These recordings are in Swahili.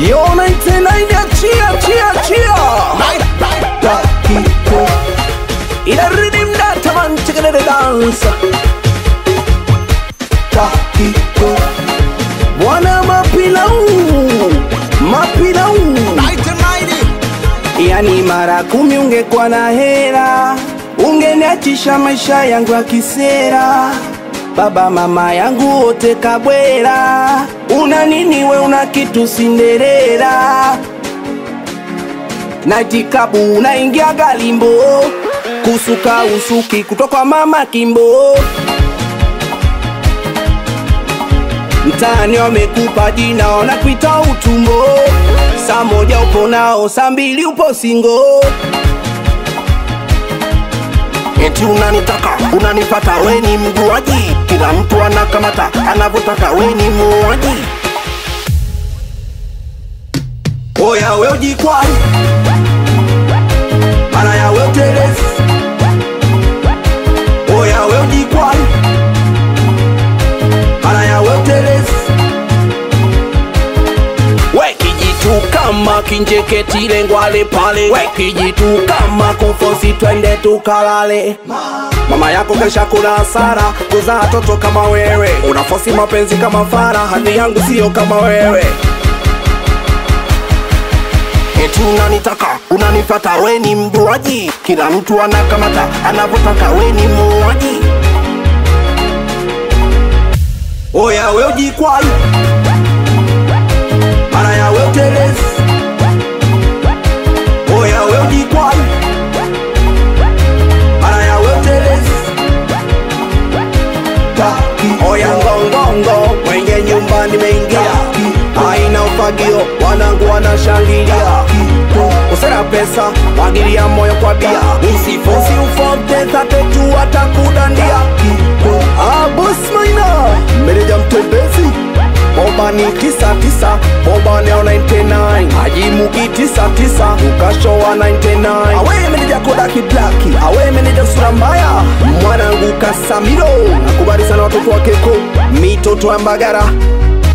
Yo 99 chia Takiko ina rhythm that man chicken the dance. Takiko wana mapilau yani mara 10 ungekuwa na hela ungeniachisha maisha yangu ya kisera. Baba mama yangu wote kabwera. Una nini we una kitu Cinderella. Naitikabu unaingia galimbo. Kusuka usuki kutoka mama kimbo. Mtani wamekupa jina wanakuita utumbo. Saa moja upo nao, saa mbili upo singo. Eti unanitaka, unanipata, we ni mjuaji. Kila mtu anakamata, anavotaka, we ni muaji. Oya we ujikwai, mana ya we utelezi. Oya we ujikwai, mana ya we utelezi. We kijitu kama kinjeketile ngwale pale. We kijitu kama kufosi twende tukalale. Mama yako kesha kuna hasara kuzaa toto kama wewe. Unafosi mapenzi kama fara, hadi yangu sio kama wewe. Eti unanitaka, unanipata, we ni mjuaji. Kila mtu anakamata, anavotaka, we ni muaji. Oya we ujikwai, mana ya we utelezi. Oya we ujikwai, mana ya we utelezi. Oya ngongongo, mwenye nyumba nimeingia. Haina ufagio, wanangu wanashangilia. Usera pesa, wagilia moyo kwa bia. Usifosi ufonte, tatetu atakudandia. Boss Maina, meneja mtembezi. Boba ni 99, Boba neo 99. Ajimugi 99, ukashowa 99. Awe meneja Kodaki Blacki, awe meneja sura mbaya. Mwanangu Kasamiro, nakubali sana watoto wa Keko. Mitoto wa Mbagara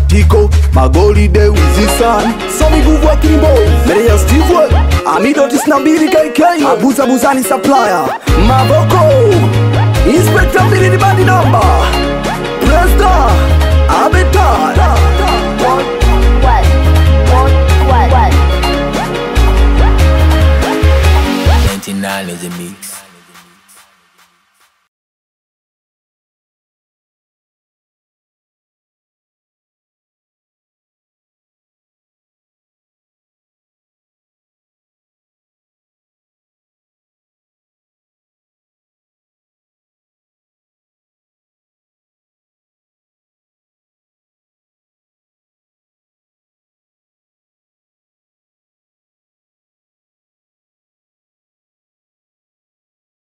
Tiko, Magoli de Wizisan, Somi Guvu wa Kimbo, meneja Steve, Amido 92 KK, Abuza Buzani Supplier, Maboko, Inspector Billy the Body Number, Presta, Abetan.